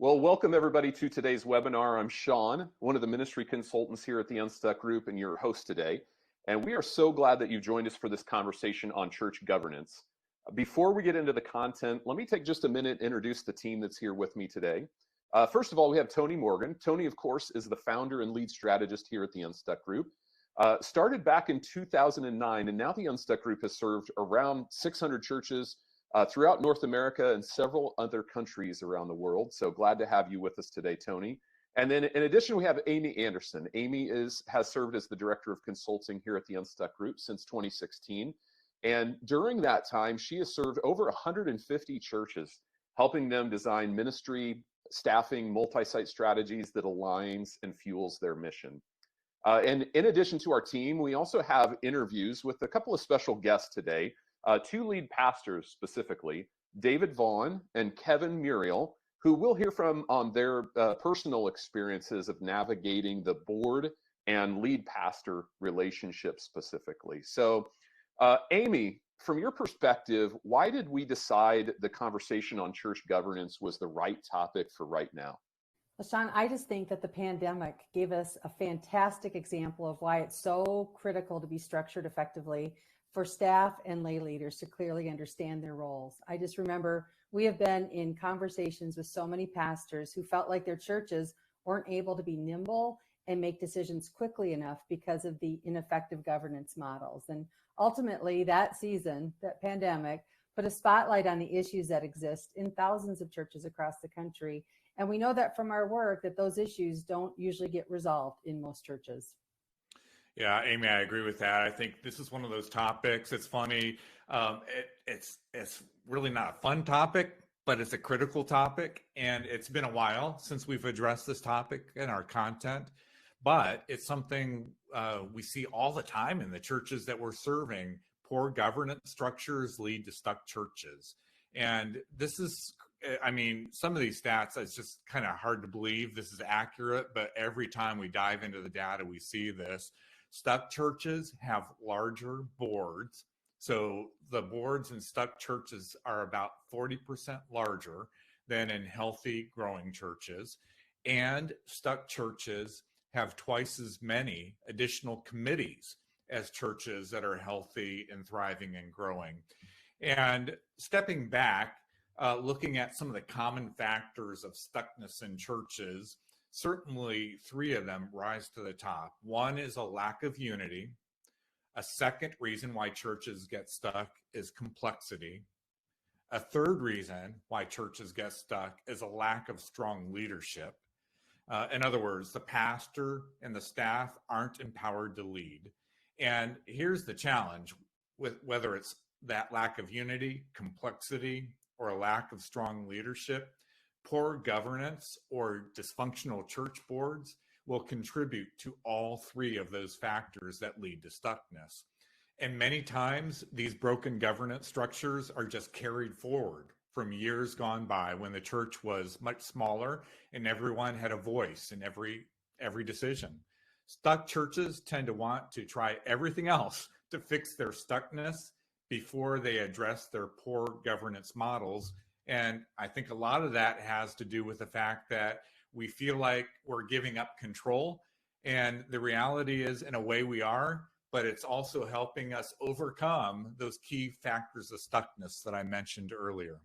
Well, welcome everybody to today's webinar. I'm Sean, one of the ministry consultants here at the Unstuck group and your host today. And we are so glad that you've joined us for this conversation on church governance. Before we get into the content, let me take just a minute to introduce the team that's here with me today. First of all, we have Tony Morgan. Tony, of course, is the founder and lead strategist here at the Unstuck group. Started back in 2009, and now the Unstuck group has served around 600 churches throughout North America and several other countries around the world. So glad to have you with us today, Tony. And then in addition, we have Amy Anderson. Amy has served as the Director of Consulting here at the Unstuck Group since 2016. And during that time, she has served over 150 churches, helping them design ministry, staffing, multi-site strategies that aligns and fuels their mission. And in addition to our team, we also have interviews with a couple of special guests today. Two lead pastors specifically, David Vaughan and Kevin Murriel, who we'll hear from on their personal experiences of navigating the board and lead pastor relationship specifically. So Amy, from your perspective, why did we decide the conversation on church governance was the right topic for right now? Well, Sean, I just think that the pandemic gave us a fantastic example of why it's so critical to be structured effectively for staff and lay leaders to clearly understand their roles. I just remember we have been in conversations with so many pastors who felt like their churches weren't able to be nimble and make decisions quickly enough because of the ineffective governance models. And ultimately that season, that pandemic, put a spotlight on the issues that exist in thousands of churches across the country. And we know that from our work that those issues don't usually get resolved in most churches. Yeah, Amy, I agree with that. I think this is one of those topics. It's funny. It's really not a fun topic, but it's a critical topic. And it's been a while since we've addressed this topic in our content. But it's something we see all the time in the churches that we're serving. Poor governance structures lead to stuck churches. And this is, I mean, some of these stats, it's just kind of hard to believe this is accurate. But every time we dive into the data, we see this. Stuck churches have larger boards. So the boards in stuck churches are about 40% larger than in healthy growing churches. And stuck churches have twice as many additional committees as churches that are healthy and thriving and growing. And stepping back, looking at some of the common factors of stuckness in churches, certainly three of them rise to the top. One is a lack of unity. A second reason why churches get stuck is complexity. A third reason why churches get stuck is a lack of strong leadership. In other words, the pastor and the staff aren't empowered to lead. And here's the challenge with whether it's that lack of unity, complexity, or a lack of strong leadership. Poor governance or dysfunctional church boards will contribute to all three of those factors that lead to stuckness. And many times these broken governance structures are just carried forward from years gone by when the church was much smaller and everyone had a voice in every decision. Stuck churches tend to want to try everything else to fix their stuckness before they address their poor governance models. And I think a lot of that has to do with the fact that we feel like we're giving up control. And the reality is, in a way, we are, but it's also helping us overcome those key factors of stuckness that I mentioned earlier.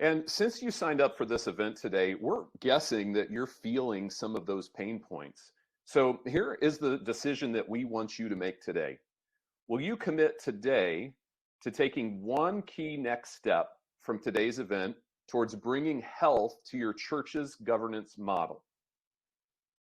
And since you signed up for this event today, we're guessing that you're feeling some of those pain points. So here is the decision that we want you to make today. Will you commit today to taking one key next step from today's event towards bringing health to your church's governance model?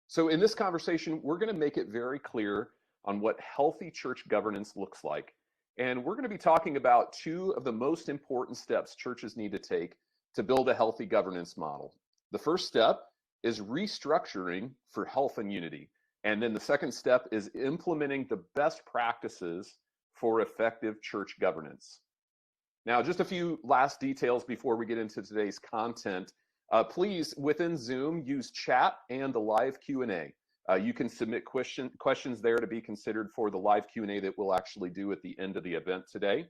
So in this conversation, we're going to make it very clear on what healthy church governance looks like. And we're going to be talking about two of the most important steps churches need to take to build a healthy governance model. The first step is restructuring for health and unity. And then the second step is implementing the best practices for effective church governance. Now, just a few last details before we get into today's content. Please, within Zoom, use chat and the live Q&A. You can submit questions there to be considered for the live Q&A that we'll actually do at the end of the event today.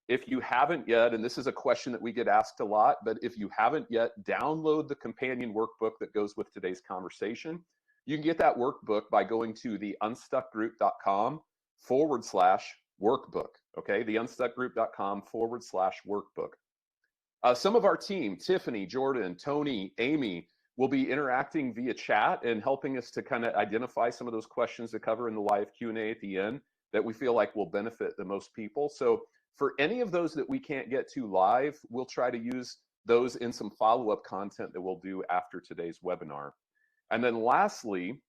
If you haven't yet, and this is a question that we get asked a lot, but if you haven't yet, download the companion workbook that goes with today's conversation. You can get that workbook by going to the unstuckgroup.com/workbook. Okay, the unstuckgroup.com/workbook. Some of our team, Tiffany, Jordan, Tony, Amy, will be interacting via chat and helping us to kind of identify some of those questions to cover in the live Q&A at the end that we feel like will benefit the most people. So for any of those that we can't get to live, we'll try to use those in some follow-up content that we'll do after today's webinar. And then lastly,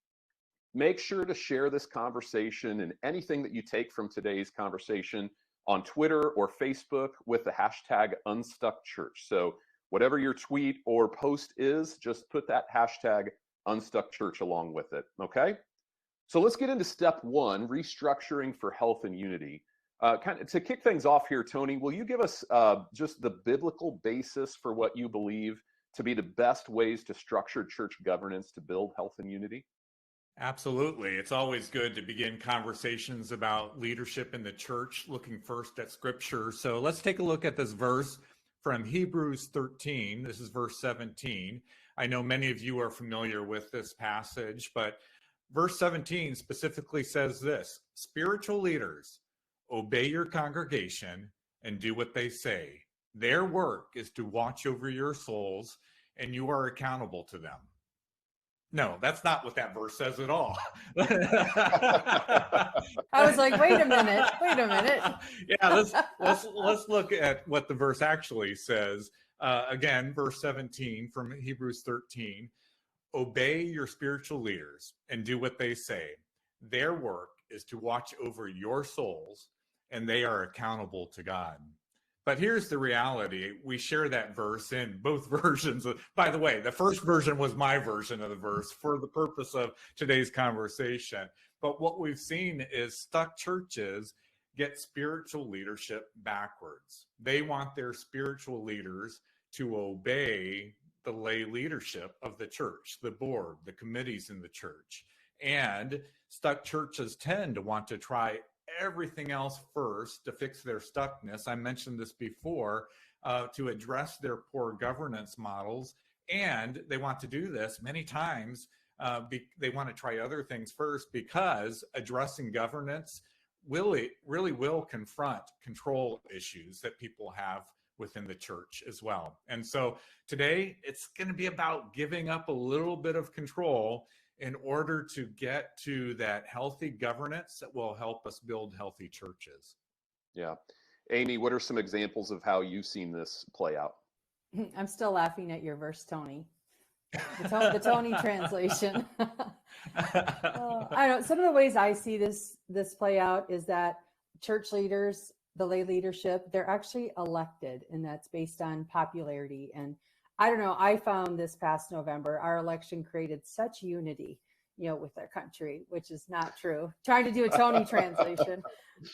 make sure to share this conversation and anything that you take from today's conversation on Twitter or Facebook with the hashtag UnstuckChurch. So whatever your tweet or post is, just put that hashtag UnstuckChurch along with it, okay? So let's get into step one, restructuring for health and unity. Kind of to kick things off here, Tony, will you give us just the biblical basis for what you believe to be the best ways to structure church governance to build health and unity? Absolutely. It's always good to begin conversations about leadership in the church, looking first at scripture. So let's take a look at this verse from Hebrews 13. This is verse 17. I know many of you are familiar with this passage, but verse 17 specifically says this: spiritual leaders, obey your congregation and do what they say. Their work is to watch over your souls, and you are accountable to them. No, that's not what that verse says at all. I was like, wait a minute. Yeah, let's look at what the verse actually says. Again, verse 17 from Hebrews 13. Obey your spiritual leaders and do what they say. Their work is to watch over your souls, and they are accountable to God. But here's the reality. We share that verse in both versions. By the way, the first version was my version of the verse for the purpose of today's conversation. But what we've seen is stuck churches get spiritual leadership backwards. They want their spiritual leaders to obey the lay leadership of the church, the board, the committees in the church. And stuck churches tend to want to try everything else first to fix their stuckness. I mentioned this before, to address their poor governance models. And they want to do this many times. They want to try other things first because addressing governance really will confront control issues that people have within the church as well. And so today it's going to be about giving up a little bit of control in order to get to that healthy governance that will help us build healthy churches. Yeah. Amy, what are some examples of how you've seen this play out? I'm still laughing at your verse, Tony. The Tony translation. I don't know. Some of the ways I see this play out is that church leaders, the lay leadership, they're actually elected, and that's based on popularity. And I don't know, I found this past November, our election created such unity, with our country, which is not true. Trying to do a Tony translation.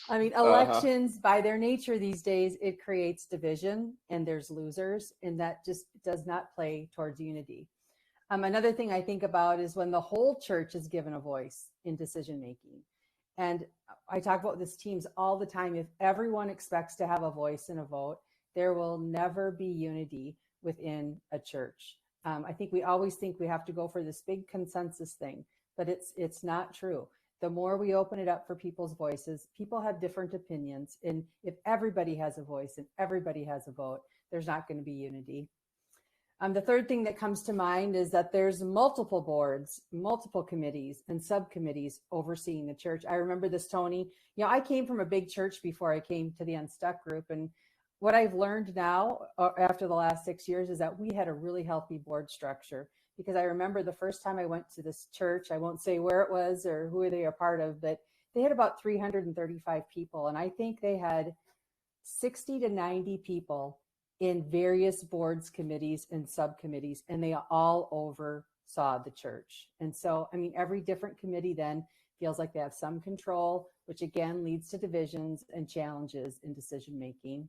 I mean, elections by their nature these days, it creates division and there's losers, and that just does not play towards unity. Another thing I think about is when the whole church is given a voice in decision making. And I talk about this teams all the time. If everyone expects to have a voice in a vote, there will never be unity within a church. I think we always think we have to go for this big consensus thing, but it's not true. The more we open it up for people's voices, people have different opinions. And if everybody has a voice and everybody has a vote, there's not going to be unity. The third thing that comes to mind is that there's multiple boards, multiple committees and subcommittees overseeing the church. I remember this, Tony. I came from a big church before I came to the Unstuck group. And what I've learned now after the last 6 years is that we had a really healthy board structure, because I remember the first time I went to this church, I won't say where it was or who they are part of, but they had about 335 people. And I think they had 60 to 90 people in various boards, committees, and subcommittees, and they all oversaw the church. And so, I mean, every different committee then feels like they have some control, which again leads to divisions and challenges in decision making.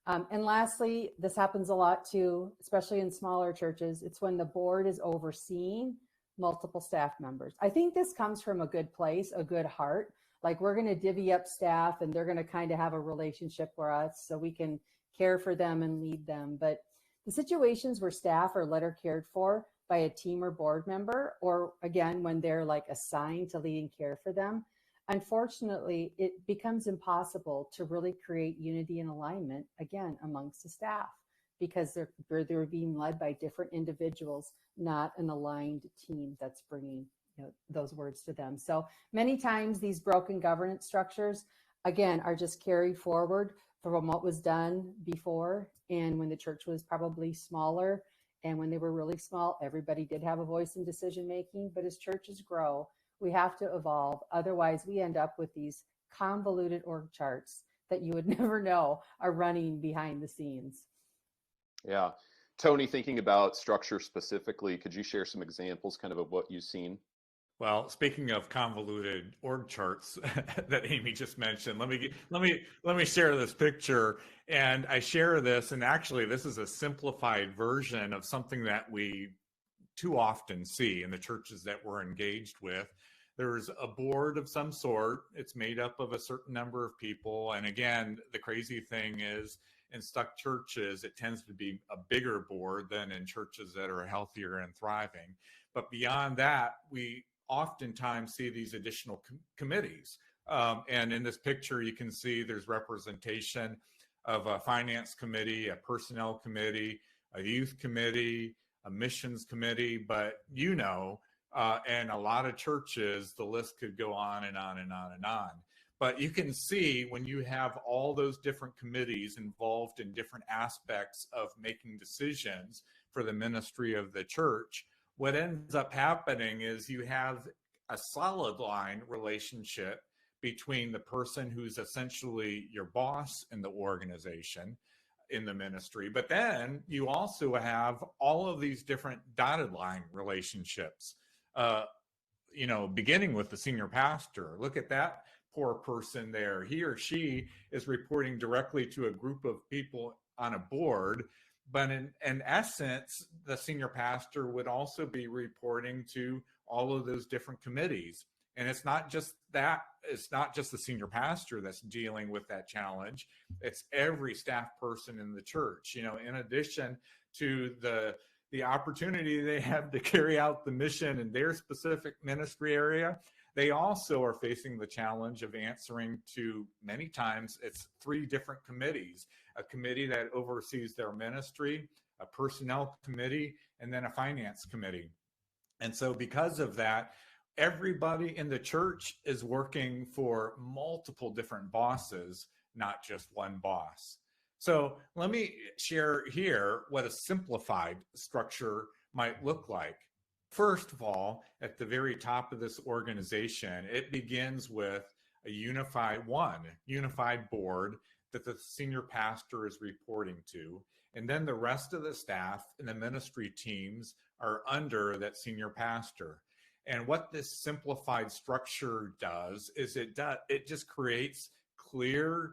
And lastly, this happens a lot too, especially in smaller churches. It's when the board is overseeing multiple staff members. I think this comes from a good place, a good heart, like we're going to divvy up staff and they're going to kind of have a relationship with us so we can care for them and lead them. But the situations where staff are led or cared for by a team or board member, or again, when they're like assigned to lead and care for them, unfortunately, it becomes impossible to really create unity and alignment, again, amongst the staff, because they're being led by different individuals, not an aligned team that's bringing those words to them. So many times these broken governance structures, again, are just carried forward from what was done before, and when the church was probably smaller, and when they were really small, everybody did have a voice in decision making. But as churches grow, we have to evolve. Otherwise, we end up with these convoluted org charts that you would never know are running behind the scenes. Yeah. Tony, thinking about structure specifically, could you share some examples kind of what you've seen? Well, speaking of convoluted org charts that Amy just mentioned, let me share this picture. And I share this, and actually this is a simplified version of something that we too often see in the churches that we're engaged with. There's a board of some sort. It's made up of a certain number of people. And again, the crazy thing is, in stuck churches, it tends to be a bigger board than in churches that are healthier and thriving. But beyond that, we oftentimes see these additional committees. And in this picture, you can see there's representation of a finance committee, a personnel committee, a youth committee, a missions committee, but and a lot of churches, the list could go on and on and on and on. But you can see when you have all those different committees involved in different aspects of making decisions for the ministry of the church, what ends up happening is you have a solid line relationship between the person who's essentially your boss in the organization, in the ministry, but then you also have all of these different dotted line relationships, beginning with the senior pastor. Look at that poor person there. He or she is reporting directly to a group of people on a board, but in essence, the senior pastor would also be reporting to all of those different committees. And it's not just the senior pastor that's dealing with that challenge. It's every staff person in the church, in addition to the opportunity they have to carry out the mission in their specific ministry area. They also are facing the challenge of answering to, many times, it's 3 different committees: a committee that oversees their ministry, a personnel committee, and then a finance committee. And so because of that, everybody in the church is working for multiple different bosses, not just one boss. So let me share here what a simplified structure might look like. First of all, at the very top of this organization, it begins with a unified board that the senior pastor is reporting to. And then the rest of the staff and the ministry teams are under that senior pastor. And what this simplified structure does is it just creates clear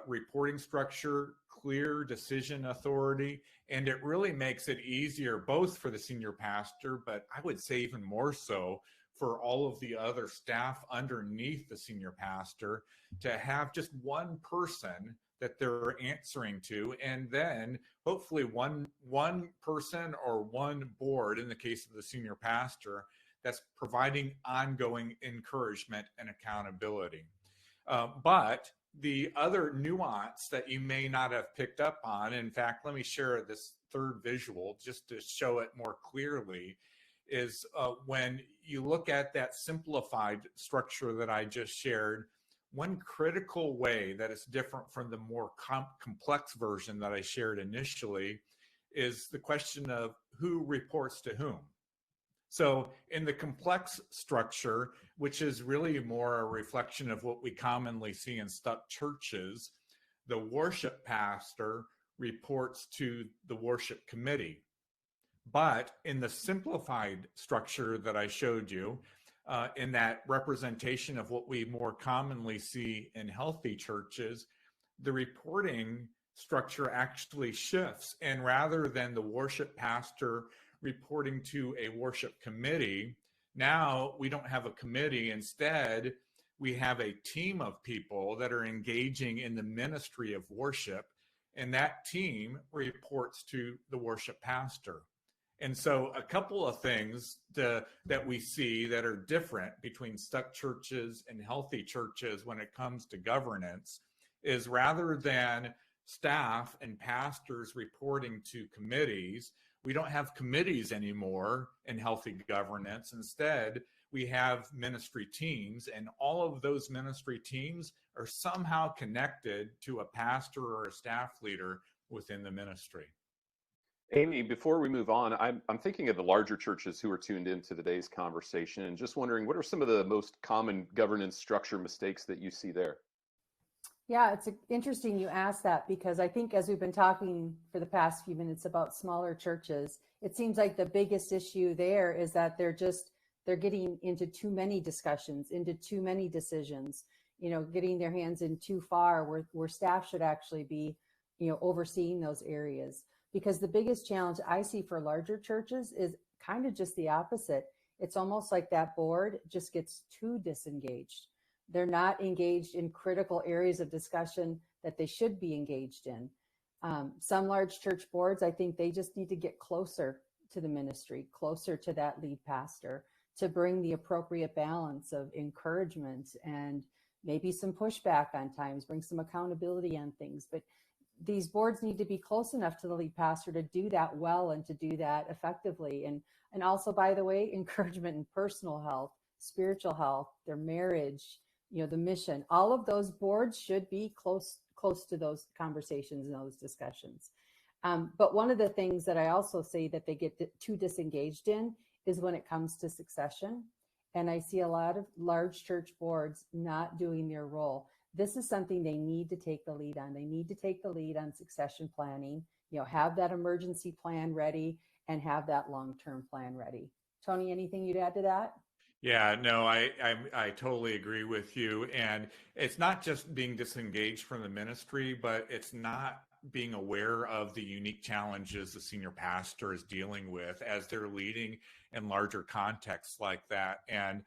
reporting structure, clear decision authority, and it really makes it easier both for the senior pastor, but I would say even more so for all of the other staff underneath the senior pastor, to have just one person that they're answering to, and then hopefully one person or one board, in the case of the senior pastor, that's providing ongoing encouragement and accountability. But the other nuance that you may not have picked up on, in fact, let me share this third visual just to show it more clearly, is when you look at that simplified structure that I just shared, one critical way that it's different from the more complex version that I shared initially is the question of who reports to whom. So in the complex structure, which is really more a reflection of what we commonly see in stuck churches, the worship pastor reports to the worship committee. But in the simplified structure that I showed you, in that representation of what we more commonly see in healthy churches, the reporting structure actually shifts. And rather than the worship pastor reporting to a worship committee, now we don't have a committee. Instead, we have a team of people that are engaging in the ministry of worship, and that team reports to the worship pastor. And so a couple of things that we see that are different between stuck churches and healthy churches when it comes to governance is, rather than staff and pastors reporting to committees, we don't have committees anymore in healthy governance. Instead, we have ministry teams, and all of those ministry teams are somehow connected to a pastor or a staff leader within the ministry. Amy, before we move on, I'm thinking of the larger churches who are tuned into today's conversation and just wondering, what are some of the most common governance structure mistakes that you see there? Yeah, it's interesting you asked that, because I think as we've been talking for the past few minutes about smaller churches, it seems like the biggest issue there is that they're getting into too many discussions, into too many decisions, getting their hands in too far where staff should actually be, overseeing those areas. Because the biggest challenge I see for larger churches is kind of just the opposite. It's almost like that board just gets too disengaged. They're not engaged in critical areas of discussion that they should be engaged in. Some large church boards, I think they just need to get closer to the ministry, closer to that lead pastor, to bring the appropriate balance of encouragement and maybe some pushback on times, bring some accountability on things. But these boards need to be close enough to the lead pastor to do that well and to do that effectively. And also, by the way, encouragement in personal health, spiritual health, their marriage, the mission, all of those boards should be close to those conversations and those discussions. But one of the things that I also say that they get too disengaged in is when it comes to succession. And I see a lot of large church boards not doing their role. This is something they need to take the lead on. They need to take the lead on succession planning, have that emergency plan ready and have that long-term plan ready. Tony, anything you'd add to that? Yeah, no, I totally agree with you. And it's not just being disengaged from the ministry, but it's not being aware of the unique challenges the senior pastor is dealing with as they're leading in larger contexts like that. And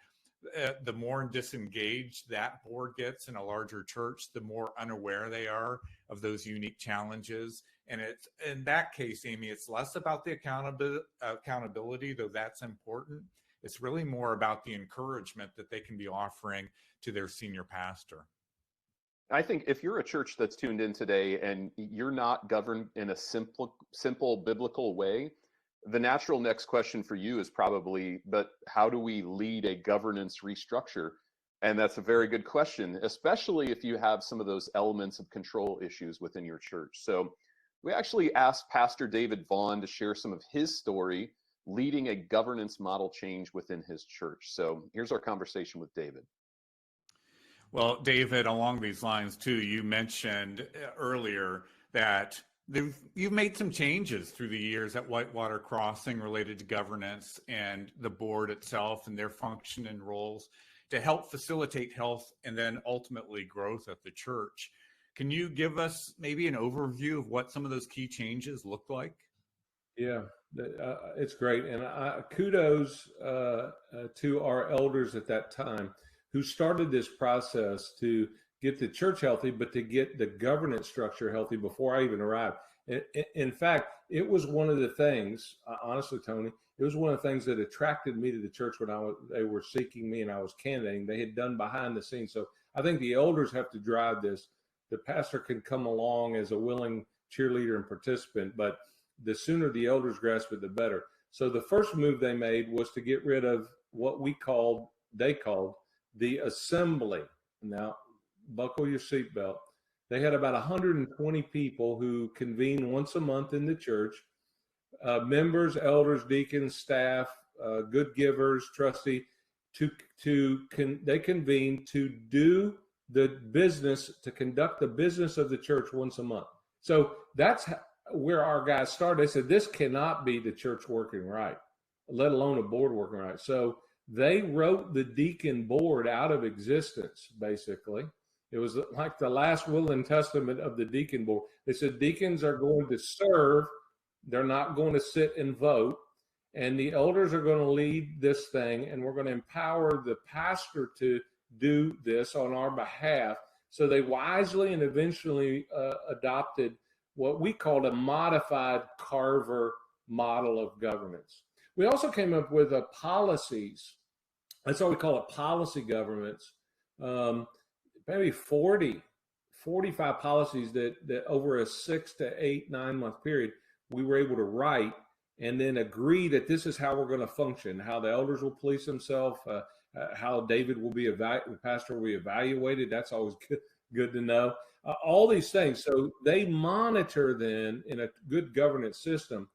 the more disengaged that board gets in a larger church, the more unaware they are of those unique challenges. And it's, in that case, Amy, it's less about the accountability, though that's important. It's really more about the encouragement that they can be offering to their senior pastor. I think if you're a church that's tuned in today and you're not governed in a simple biblical way, the natural next question for you is probably, but how do we lead a governance restructure? And that's a very good question, especially if you have some of those elements of control issues within your church. So we actually asked Pastor David Vaughan to share some of his story leading a governance model change within his church. So here's our conversation with David. Well, David, along these lines too, you mentioned earlier that you've made some changes through the years at Whitewater Crossing related to governance and the board itself and their function and roles to help facilitate health and then ultimately growth at the church. Can you give us maybe an overview of what some of those key changes look like? Yeah, it's great. And kudos to our elders at that time who started this process to get the church healthy, but to get the governance structure healthy before I even arrived. In fact, it was one of the things, honestly, Tony, it was one of the things that attracted me to the church when they were seeking me and I was candidating. They had done behind the scenes. So I think the elders have to drive this. The pastor can come along as a willing cheerleader and participant, but the sooner the elders grasp it, the better. So the first move they made was to get rid of what they called the assembly. Now, buckle your seatbelt. They had about 120 people who convene once a month in the church, members, elders, deacons, staff, good givers, trustee, they convene to do the business, to conduct the business of the church once a month. So that's where our guys started. They said, this cannot be the church working right, let alone a board working right. So they wrote the deacon board out of existence, basically. It was like the last will and testament of the deacon board. They said deacons are going to serve. They're not going to sit and vote. And the elders are going to lead this thing. And we're going to empower the pastor to do this on our behalf. So they wisely and eventually adopted what we called a modified Carver model of governance. We also came up with policies. That's why we call it policy governments. Maybe 45 policies that over a 6 to 8, 9 month period, we were able to write and then agree that this is how we're going to function, how the elders will police themselves, how David will be the pastor will be evaluated. That's always good to know. All these things. So they monitor then in a good governance system.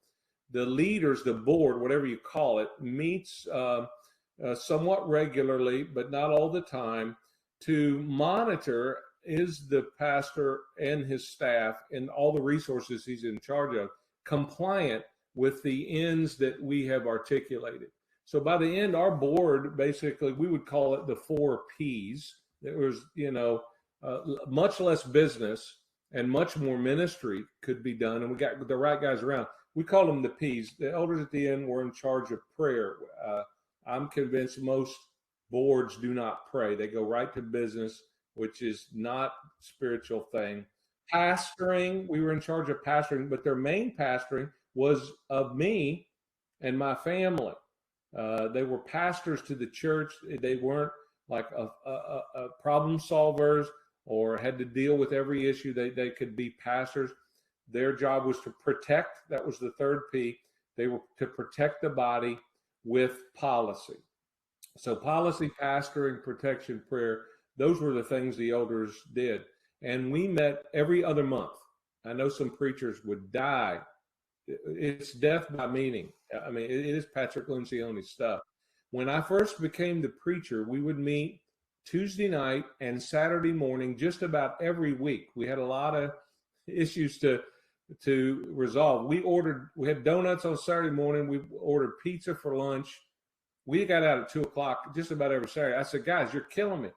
The leaders, the board, whatever you call it, meets somewhat regularly, but not all the time, to monitor is the pastor and his staff and all the resources he's in charge of compliant with the ends that we have articulated. So by the end, our board, basically, we would call it the 4 Ps. There was, much less business and much more ministry could be done. And we got the right guys around. We call them the Ps. The elders at the end were in charge of prayer. I'm convinced most boards do not pray. They go right to business, which is not a spiritual thing. Pastoring, we were in charge of pastoring, but their main pastoring was of me and my family. They were pastors to the church. They weren't like a problem solvers or had to deal with every issue. They could be pastors. Their job was to protect. That was the 3rd P. They were to protect the body with policy. So policy, pastoring, protection, prayer, those were the things the elders did. And we met every other month. I know some preachers would die. It's death by meeting. I mean, it is Patrick Lencioni stuff. When I first became the preacher, we would meet Tuesday night and Saturday morning just about every week. We had a lot of issues to resolve. We had donuts on Saturday morning. We ordered pizza for lunch. We got out at 2:00 just about every Saturday. I said, guys, you're killing me.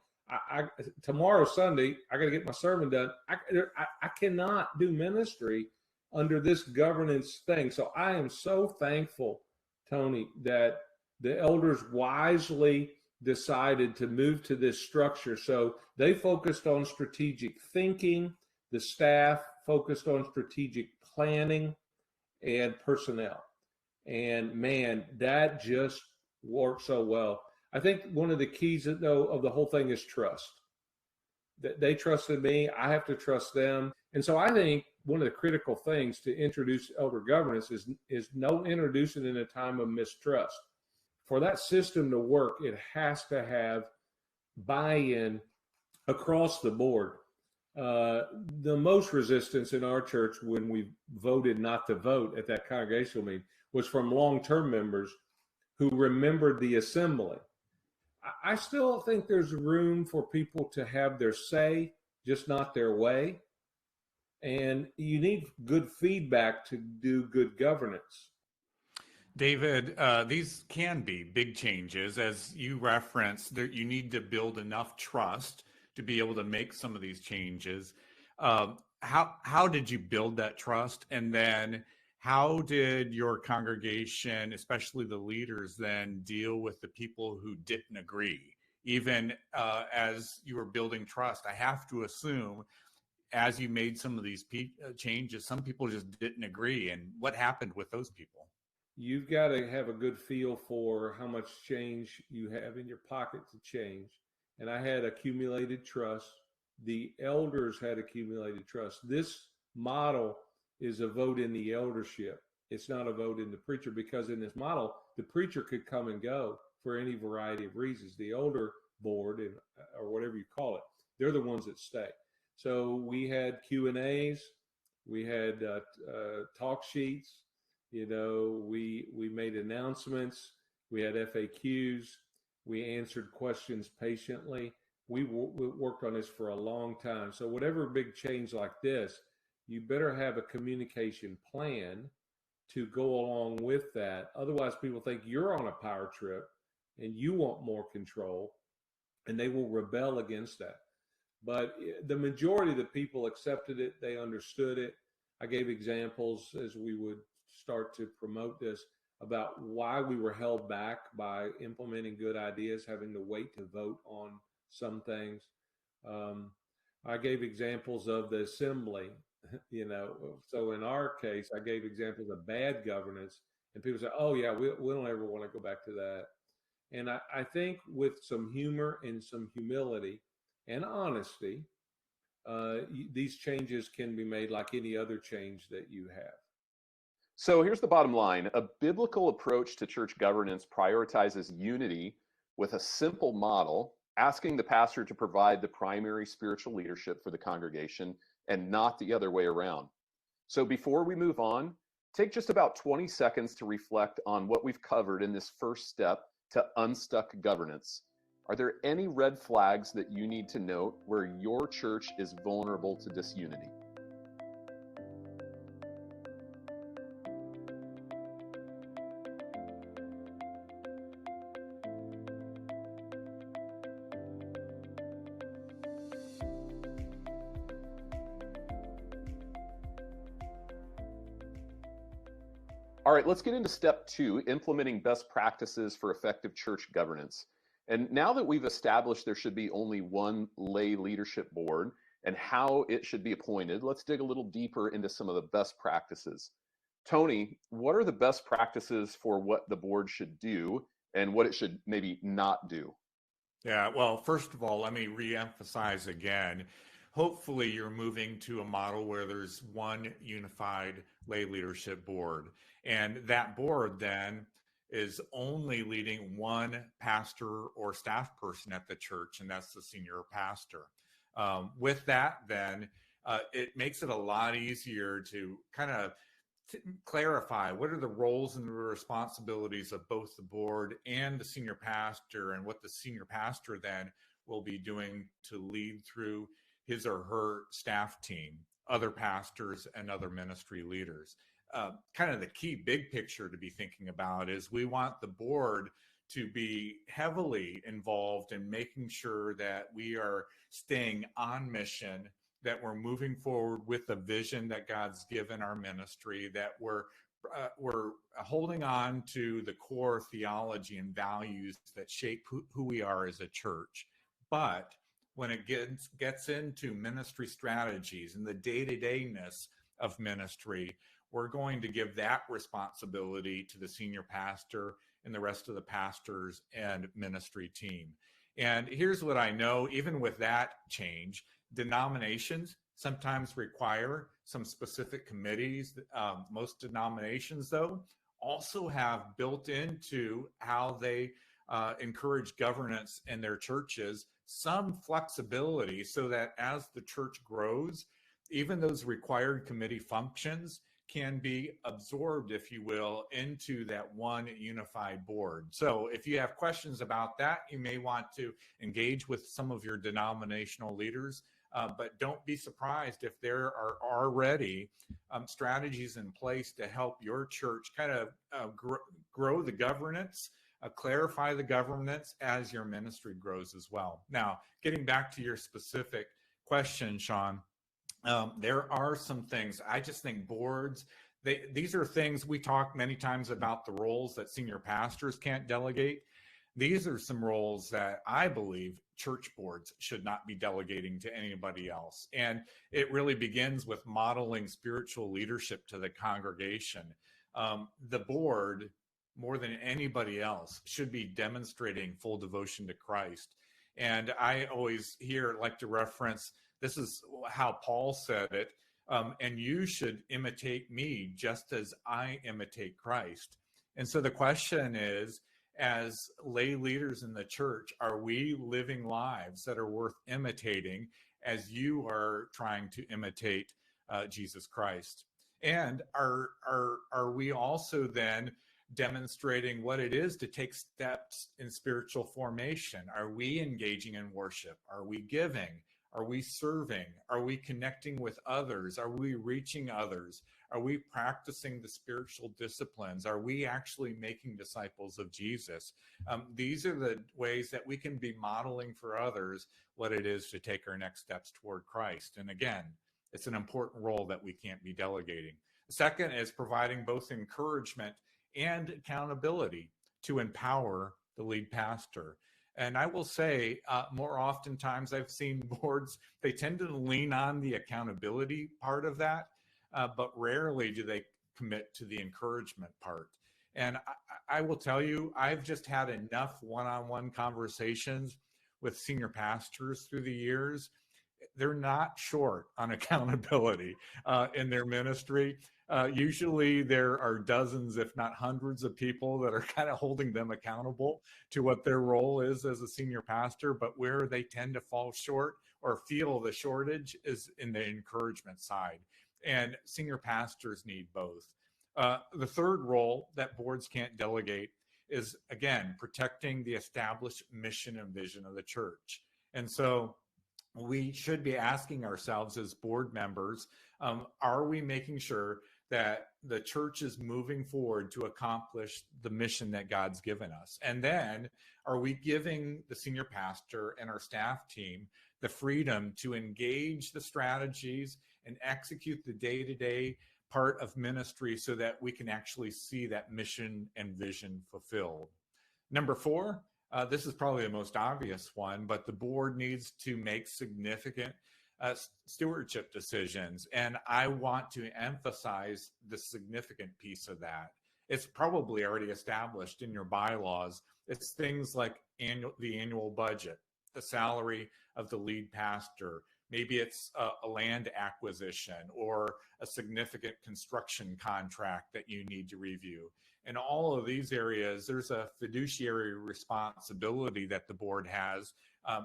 Tomorrow, Sunday, I got to get my sermon done. I cannot do ministry under this governance thing. So I am so thankful, Tony, that the elders wisely decided to move to this structure. So they focused on strategic thinking. The staff focused on strategic planning and personnel. And man, that just worked so well. I think one of the keys, though, of the whole thing is trust. That they trusted me, I have to trust them. And so I think one of the critical things to introduce elder governance is no introducing in a time of mistrust. For that system to work, it has to have buy-in across the board. The most resistance in our church when we voted not to vote at that congregational meeting was from long-term members who remembered the assembly. I still think there's room for people to have their say, just not their way. And you need good feedback to do good governance. David, these can be big changes. As you referenced, you need to build enough trust to be able to make some of these changes. How did you build that trust? And then how did your congregation, especially the leaders, then deal with the people who didn't agree? Even as you were building trust, I have to assume as you made some of these changes, some people just didn't agree. And what happened with those people? You've got to have a good feel for how much change you have in your pocket to change. And I had accumulated trust. The elders had accumulated trust. This model is a vote in the eldership. It's not a vote in the preacher, because in this model, the preacher could come and go for any variety of reasons. The elder board, or whatever you call it, they're the ones that stay. So we had Q&As, we had talk sheets, we made announcements, we had FAQs, we answered questions patiently. We worked on this for a long time. So whatever big change like this, you better have a communication plan to go along with that. Otherwise, people think you're on a power trip and you want more control, and they will rebel against that. But the majority of the people accepted it. They understood it. I gave examples as we would start to promote this about why we were held back by implementing good ideas, having to wait to vote on some things. I gave examples of the assembly, so in our case, I gave examples of bad governance, and people say, oh yeah, we don't ever want to go back to that. And I think with some humor and some humility and honesty, these changes can be made like any other change that you have. So here's the bottom line. A biblical approach to church governance prioritizes unity with a simple model, asking the pastor to provide the primary spiritual leadership for the congregation and not the other way around. So before we move on, take just about 20 seconds to reflect on what we've covered in this first step to unstuck governance. Are there any red flags that you need to note where your church is vulnerable to disunity? All right, let's get into step 2, implementing best practices for effective church governance. And now that we've established there should be only one lay leadership board and how it should be appointed, let's dig a little deeper into some of the best practices. Tony, what are the best practices for what the board should do and what it should maybe not do? Yeah, well, first of all, let me reemphasize again. Hopefully, you're moving to a model where there's one unified lay leadership board. And that board then is only leading one pastor or staff person at the church, and that's the senior pastor. With that, then, it makes it a lot easier to kind of clarify what are the roles and the responsibilities of both the board and the senior pastor, and what the senior pastor then will be doing to lead through his or her staff team, other pastors, and other ministry leaders. Kind of the key big picture to be thinking about is we want the board to be heavily involved in making sure that we are staying on mission, that we're moving forward with the vision that God's given our ministry, that we're holding on to the core theology and values that shape who we are as a church. But when it gets into ministry strategies and the day-to-dayness of ministry, we're going to give that responsibility to the senior pastor and the rest of the pastors and ministry team. And here's what I know, even with that change, denominations sometimes require some specific committees. Most denominations, though, also have built into how they encourage governance in their churches some flexibility so that as the church grows, even those required committee functions can be absorbed, if you will, into that one unified board. So if you have questions about that, you may want to engage with some of your denominational leaders, but don't be surprised if there are already strategies in place to help your church kind of grow the governance, clarify the governance as your ministry grows as well. Now, getting back to your specific question, Sean, there are some things. I just think boards, these are things we talk many times about, the roles that senior pastors can't delegate. These are some roles that I believe church boards should not be delegating to anybody else. And it really begins with modeling spiritual leadership to the congregation. The board, more than anybody else, should be demonstrating full devotion to Christ. And I always like to reference, this is how Paul said it, and you should imitate me just as I imitate Christ. And so the question is, as lay leaders in the church, are we living lives that are worth imitating as you are trying to imitate Jesus Christ? And are we also then demonstrating what it is to take steps in spiritual formation? Are we engaging in worship? Are we giving? Are we serving? Are we connecting with others? Are we reaching others? Are we practicing the spiritual disciplines? Are we actually making disciples of Jesus? These are the ways that we can be modeling for others what it is to take our next steps toward Christ. And again, it's an important role that we can't be delegating. The second is providing both encouragement and accountability to empower the lead pastor. And I will say, more oftentimes I've seen boards, they tend to lean on the accountability part of that, but rarely do they commit to the encouragement part. And I will tell you, I've just had enough one-on-one conversations with senior pastors through the years. They're not short on accountability in their ministry. Usually there are dozens, if not hundreds of people that are kind of holding them accountable to what their role is as a senior pastor, but where they tend to fall short or feel the shortage is in the encouragement side. And senior pastors need both. The third role that boards can't delegate is, again, protecting the established mission and vision of the church. And so we should be asking ourselves as board members, are we making sure that the church is moving forward to accomplish the mission that God's given us? And then are we giving the senior pastor and our staff team the freedom to engage the strategies and execute the day-to-day part of ministry so that we can actually see that mission and vision fulfilled? Number 4, this is probably the most obvious one, but the board needs to make significant stewardship decisions. And I want to emphasize the significant piece of that. It's probably already established in your bylaws. It's things like the annual budget, the salary of the lead pastor. Maybe it's a land acquisition or a significant construction contract that you need to review. In all of these areas, there's a fiduciary responsibility that the board has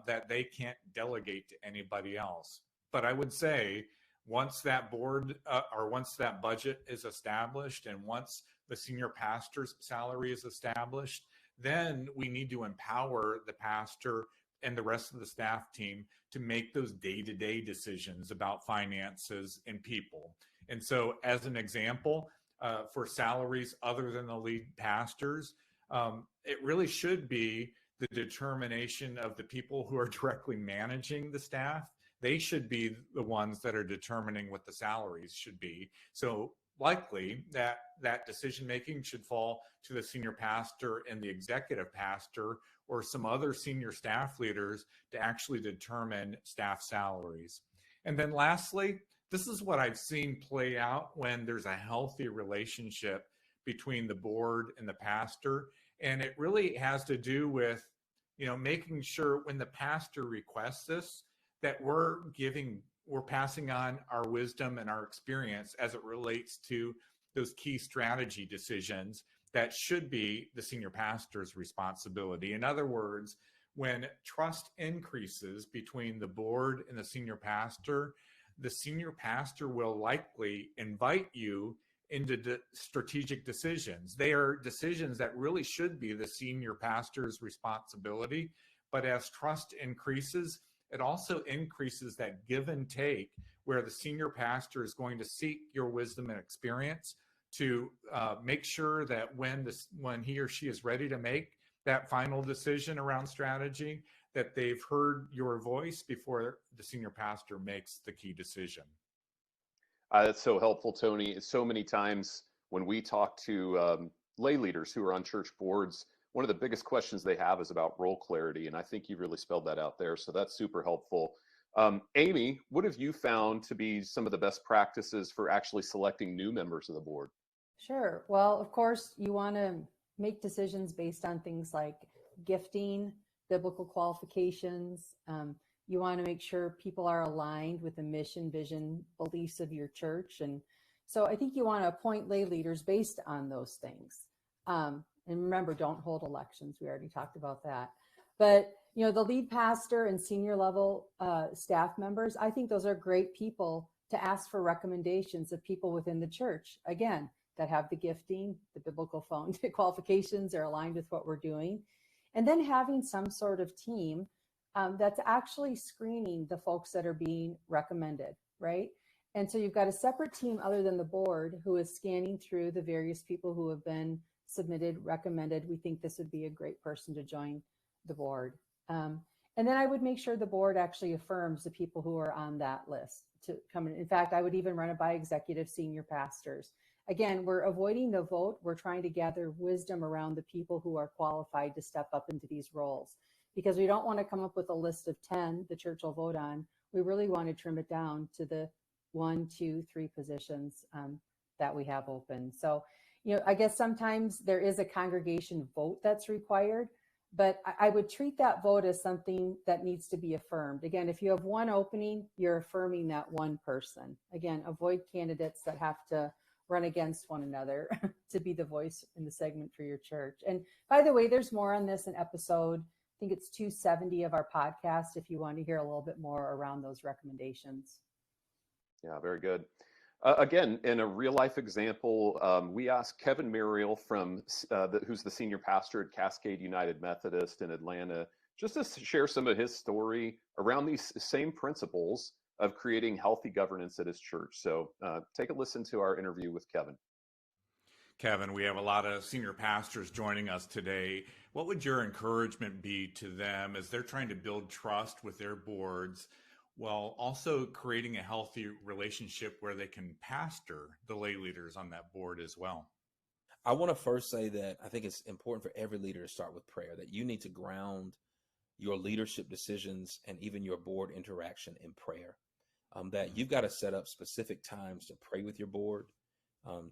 that they can't delegate to anybody else. But I would say once that board or once that budget is established and once the senior pastor's salary is established, then we need to empower the pastor and the rest of the staff team to make those day-to-day decisions about finances and people. And so as an example, for salaries other than the lead pastors, it really should be the determination of the people who are directly managing the staff. They should be the ones that are determining what the salaries should be. So likely that decision-making should fall to the senior pastor and the executive pastor or some other senior staff leaders to actually determine staff salaries. And then lastly, this is what I've seen play out when there's a healthy relationship between the board and the pastor. And it really has to do with, making sure when the pastor requests this, that we're passing on our wisdom and our experience as it relates to those key strategy decisions that should be the senior pastor's responsibility. In other words, when trust increases between the board and the senior pastor will likely invite you into strategic decisions. They are decisions that really should be the senior pastor's responsibility, but as trust increases, it also increases that give and take where the senior pastor is going to seek your wisdom and experience to make sure that when he or she is ready to make that final decision around strategy, that they've heard your voice before the senior pastor makes the key decision. That's so helpful, Tony. So many times when we talk to lay leaders who are on church boards, one of the biggest questions they have is about role clarity. And I think you really spelled that out there. So that's super helpful. Amy, what have you found to be some of the best practices for actually selecting new members of the board? Sure. Well, of course, you want to make decisions based on things like gifting, biblical qualifications. You want to make sure people are aligned with the mission, vision, beliefs of your church. And so I think you want to appoint lay leaders based on those things. And remember, don't hold elections. We already talked about that. But, the lead pastor and senior level staff members, I think those are great people to ask for recommendations of people within the church, again, that have the gifting, the biblical qualifications are aligned with what we're doing. And then having some sort of team that's actually screening the folks that are being recommended, right? And so you've got a separate team other than the board who is scanning through the various people who have been submitted, recommended. We think this would be a great person to join the board. And then I would make sure the board actually affirms the people who are on that list to come in. In fact, I would even run it by executive senior pastors. Again, we're avoiding the vote. We're trying to gather wisdom around the people who are qualified to step up into these roles. because we don't want to come up with a list of 10 the church will vote on. We really want to trim it down to the 1, 2, 3 positions that we have open. So, I guess sometimes there is a congregation vote that's required, but I would treat that vote as something that needs to be affirmed. Again, if you have one opening, you're affirming that one person. Again, avoid candidates that have to run against one another to be the voice in the segment for your church. And by the way, there's more on this in episode, I think it's 270 of our podcast, if you want to hear a little bit more around those recommendations. Yeah, very good. Again, in a real life example, we asked Kevin Murriel who's the senior pastor at Cascade United Methodist in Atlanta, just to share some of his story around these same principles of creating healthy governance at his church. So take a listen to our interview with Kevin. Kevin, we have a lot of senior pastors joining us today. What would your encouragement be to them as they're trying to build trust with their boards, while also creating a healthy relationship where they can pastor the lay leaders on that board as well? I want to first say that I think it's important for every leader to start with prayer, that you need to ground your leadership decisions and even your board interaction in prayer, that you've got to set up specific times to pray with your board,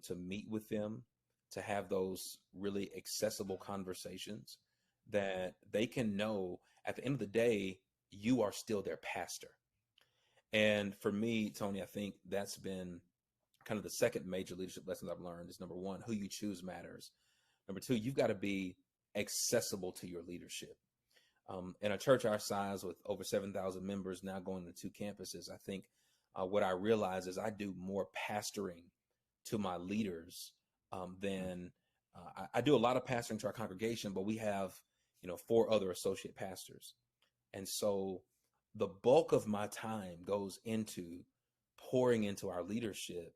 to meet with them, to have those really accessible conversations that they can know at the end of the day, you are still their pastor. And for me, Tony, I think that's been kind of the second major leadership lesson I've learned is, number one, who you choose matters. Number two, you've got to be accessible to your leadership. In a church our size with over 7,000 members now going to 2 campuses, I think what I realize is I do more pastoring to my leaders than I do a lot of pastoring to our congregation, but we have, 4 other associate pastors. And so the bulk of my time goes into pouring into our leadership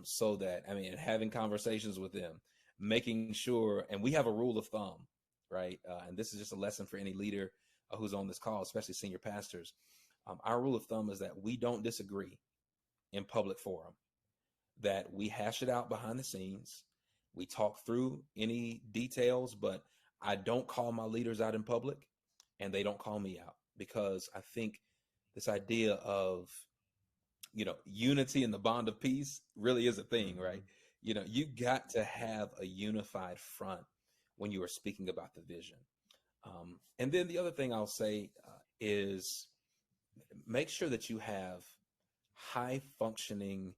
so that, having conversations with them, making sure, and we have a rule of thumb, right? And this is just a lesson for any leader who's on this call, especially senior pastors. Our rule of thumb is that we don't disagree in public forum, that we hash it out behind the scenes. We talk through any details, but I don't call my leaders out in public and they don't call me out, because I think this idea of, unity in the bond of peace really is a thing, right? You got to have a unified front when you are speaking about the vision. And then the other thing I'll say is make sure that you have high functioning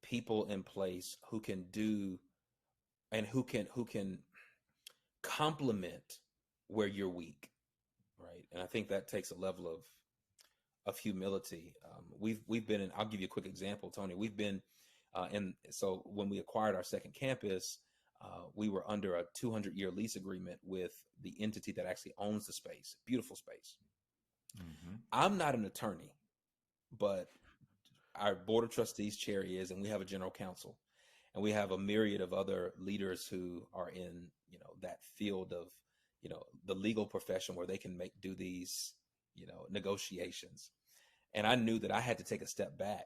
people in place who can do and who can complement where you're weak, right? And I think that takes a level of humility. We've been in, I'll give you a quick example, Tony. We've been so when we acquired our second campus, we were under a 200-year lease agreement with the entity that actually owns the space. Beautiful space. Mm-hmm. I'm not an attorney, but our board of trustees chair is, and we have a general counsel, and we have a myriad of other leaders who are in, that field of, the legal profession where they can do these, negotiations. And I knew that I had to take a step back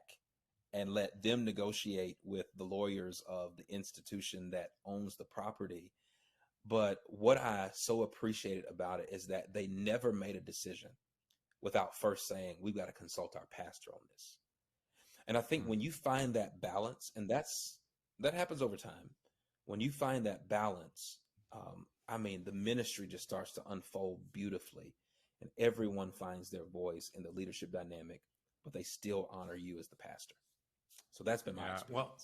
and let them negotiate with the lawyers of the institution that owns the property. But what I so appreciated about it is that they never made a decision without first saying, we've got to consult our pastor on this. And I think when you find that balance, and that happens over time, when you find that balance, the ministry just starts to unfold beautifully, and everyone finds their voice in the leadership dynamic, but they still honor you as the pastor. So that's been my experience. Well,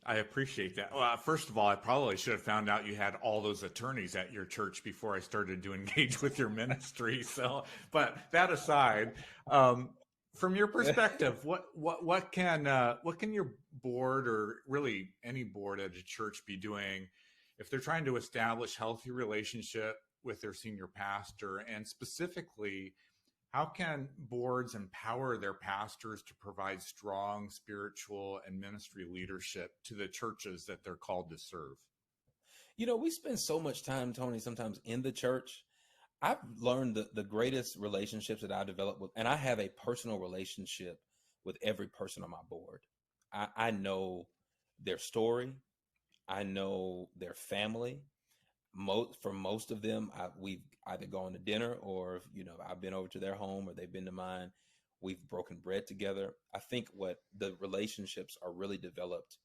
I appreciate that. Well, first of all, I probably should have found out you had all those attorneys at your church before I started to engage with your ministry. So, but that aside, from your perspective, what can your board, or really any board at a church, be doing if they're trying to establish healthy relationship with their senior pastor? And specifically, how can boards empower their pastors to provide strong spiritual and ministry leadership to the churches that they're called to serve? We spend so much time, Tony, sometimes in the church. I've learned the greatest relationships that I developed with, and I have a personal relationship with every person on my board. I know their story. I know their family. For most of them, we've either gone to dinner, or I've been over to their home, or they've been to mine. We've broken bread together. I think what the relationships are really developed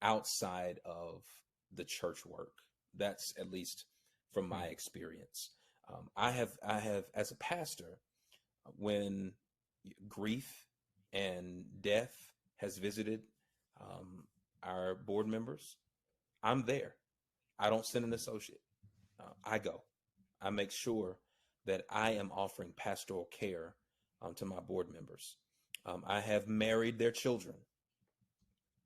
outside of the church work. That's at least from my experience. I have as a pastor, when grief and death has visited our board members, I'm there. I don't send an associate. I go. I make sure that I am offering pastoral care to my board members. I have married their children.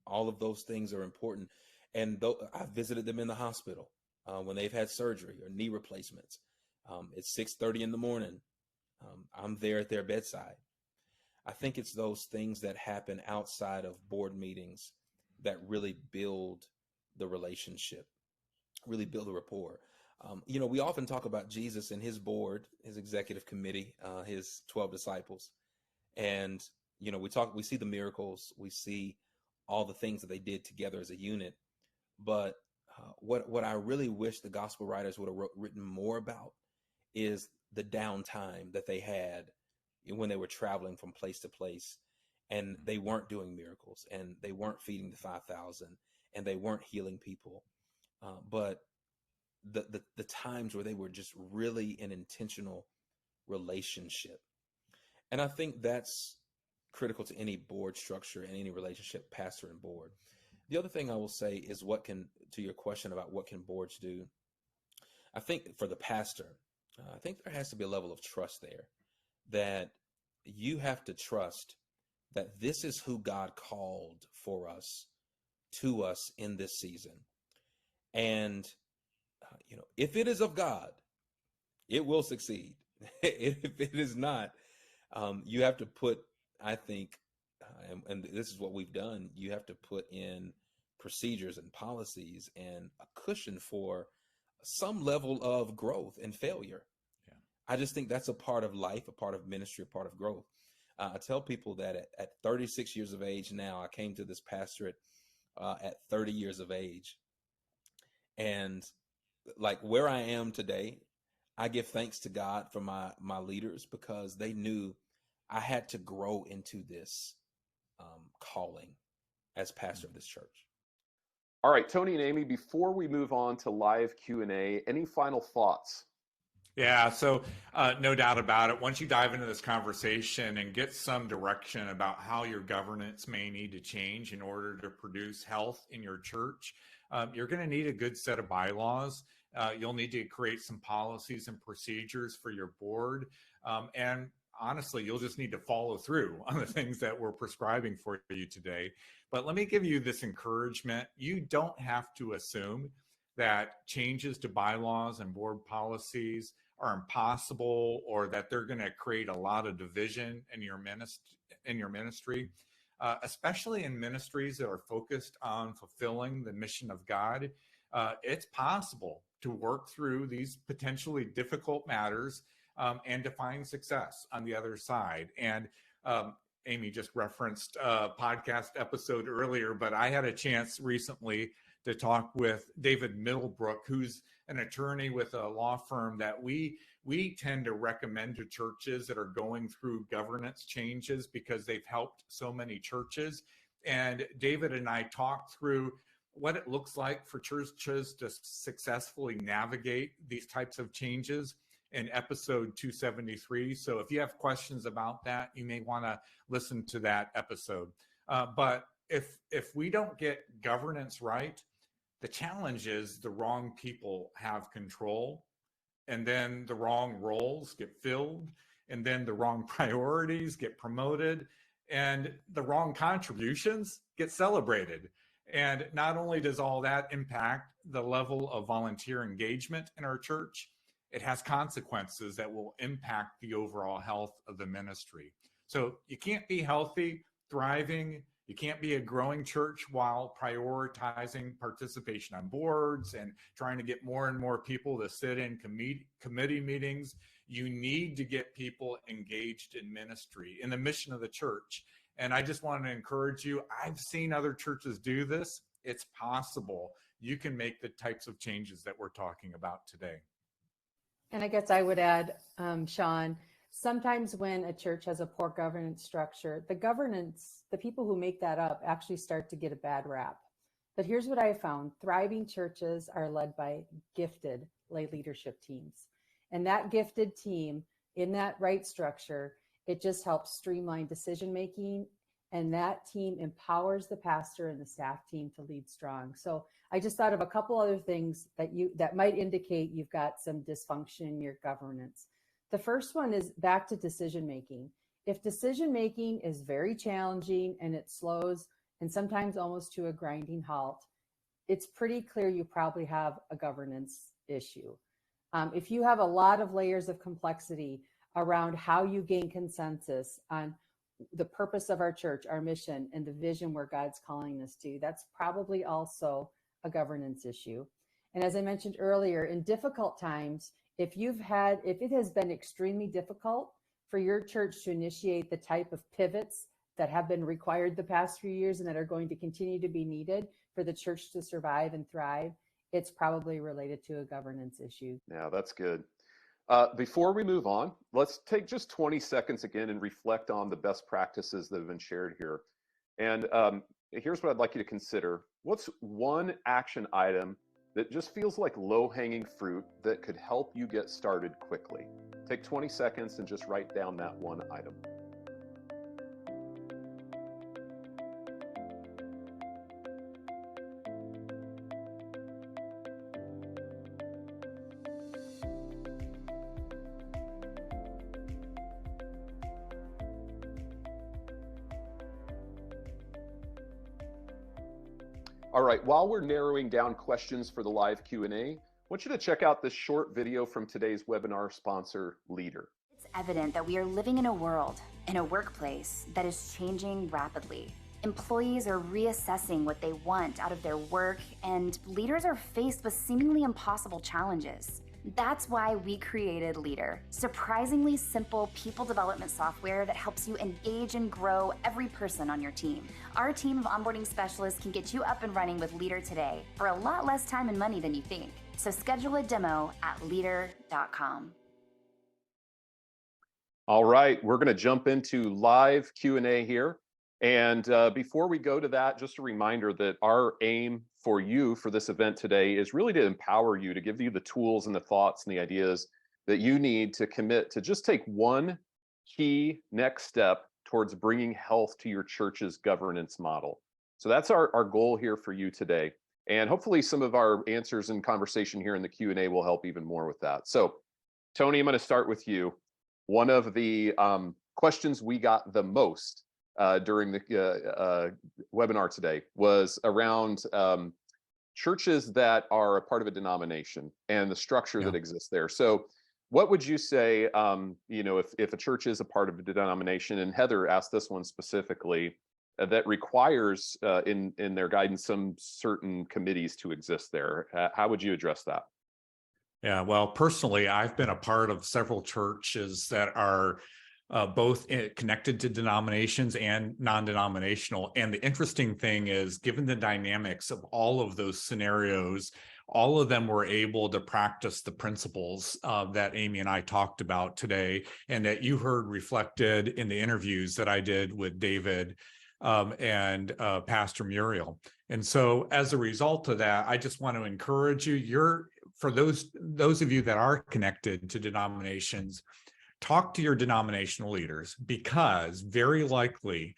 All of those things are important. And I've visited them in the hospital when they've had surgery or knee replacements. It's 6:30 in the morning. I'm there at their bedside. I think it's those things that happen outside of board meetings that really build the relationship, really build a rapport. We often talk about Jesus and his board, his executive committee, his 12 disciples. And, we see the miracles, we see all the things that they did together as a unit. But what I really wish the gospel writers would have written more about is the downtime that they had when they were traveling from place to place, and they weren't doing miracles, and they weren't feeding the 5,000, and they weren't healing people. But the times where they were just really in intentional relationship. And I think that's critical to any board structure and any relationship, pastor and board. The other thing I will say is to your question about what can boards do, I think for the pastor, I think there has to be a level of trust there, that you have to trust that this is who God called for us, to us in this season. And, if it is of God, it will succeed. If it is not, you have to put, I think, and this is what we've done, you have to put in procedures and policies and a cushion for some level of growth and failure. Yeah. I just think that's a part of life, a part of ministry, a part of growth. I tell people that at 36 years of age now, I came to this pastorate at 30 years of age. And like where I am today, I give thanks to God for my leaders, because they knew I had to grow into this calling as pastor of this church. All right, Tony and Amy, before we move on to live Q&A, any final thoughts? Yeah, so no doubt about it. Once you dive into this conversation and get some direction about how your governance may need to change in order to produce health in your church, you're going to need a good set of bylaws. You'll need to create some policies and procedures for your board. And honestly, you'll just need to follow through on the things that we're prescribing for you today. But let me give you this encouragement. You don't have to assume that changes to bylaws and board policies are impossible, or that they're going to create a lot of division in your ministry, especially in ministries that are focused on fulfilling the mission of God. It's possible to work through these potentially difficult matters and to find success on the other side. And Amy just referenced a podcast episode earlier, but I had a chance recently to talk with David Middlebrook, who's an attorney with a law firm that we tend to recommend to churches that are going through governance changes, because they've helped so many churches. And David and I talked through what it looks like for churches to successfully navigate these types of changes in episode 273. So if you have questions about that, you may want to listen to that episode. But if we don't get governance right, the challenge is the wrong people have control, and then the wrong roles get filled, and then the wrong priorities get promoted, and the wrong contributions get celebrated. And not only does all that impact the level of volunteer engagement in our church, it has consequences that will impact the overall health of the ministry. So you can't be healthy, thriving. You can't be a growing church while prioritizing participation on boards and trying to get more and more people to sit in committee meetings. You need to get people engaged in ministry, in the mission of the church. And I just want to encourage you, I've seen other churches do this. It's possible you can make the types of changes that we're talking about today. And I guess I would add, Sean, sometimes when a church has a poor governance structure, the people who make that up actually start to get a bad rap. But here's what I found. Thriving churches are led by gifted lay leadership teams. And that gifted team, in that right structure, it just helps streamline decision-making, and that team empowers the pastor and the staff team to lead strong. So I just thought of a couple other things that might indicate you've got some dysfunction in your governance. The first one is back to decision-making. If decision-making is very challenging and it slows and sometimes almost to a grinding halt, it's pretty clear you probably have a governance issue. If you have a lot of layers of complexity around how you gain consensus on the purpose of our church, our mission, and the vision where God's calling us to, that's probably also a governance issue. And as I mentioned earlier, in difficult times, if it has been extremely difficult for your church to initiate the type of pivots that have been required the past few years and that are going to continue to be needed for the church to survive and thrive, it's probably related to a governance issue. Yeah, that's good. Before we move on, let's take just 20 seconds again and reflect on the best practices that have been shared here. And here's what I'd like you to consider. What's one action item that just feels like low-hanging fruit that could help you get started quickly? Take 20 seconds and just write down that one item. All right, while we're narrowing down questions for the live Q&A, I want you to check out this short video from today's webinar sponsor, Leader. It's evident that we are living in a world, in a workplace that is changing rapidly. Employees are reassessing what they want out of their work, and leaders are faced with seemingly impossible challenges. That's why we created Leader, surprisingly simple people development software that helps you engage and grow every person on your team. Our team of onboarding specialists can get you up and running with Leader today for a lot less time and money than you think. So schedule a demo at leader.com. All right, we're going to jump into live Q&A here. And before we go to that, just a reminder that our aim for you for this event today is really to empower you, to give you the tools and the thoughts and the ideas that you need to commit to just take one key next step towards bringing health to your church's governance model. So that's our goal here for you today. And hopefully some of our answers and conversation here in the Q&A will help even more with that. So Tony, I'm going to start with you. One of the questions we got the most during the webinar today was around churches that are a part of a denomination and the structure that exists there. So what would you say, if a church is a part of a denomination, and Heather asked this one specifically, that requires in their guidance some certain committees to exist there. How would you address that? Yeah, well, personally, I've been a part of several churches that are both connected to denominations and non-denominational. And the interesting thing is, given the dynamics of all of those scenarios, all of them were able to practice the principles that Amy and I talked about today, and that you heard reflected in the interviews that I did with David and Pastor Murriel. And so as a result of that, I just want to encourage you, for those of you that are connected to denominations, talk to your denominational leaders, because very likely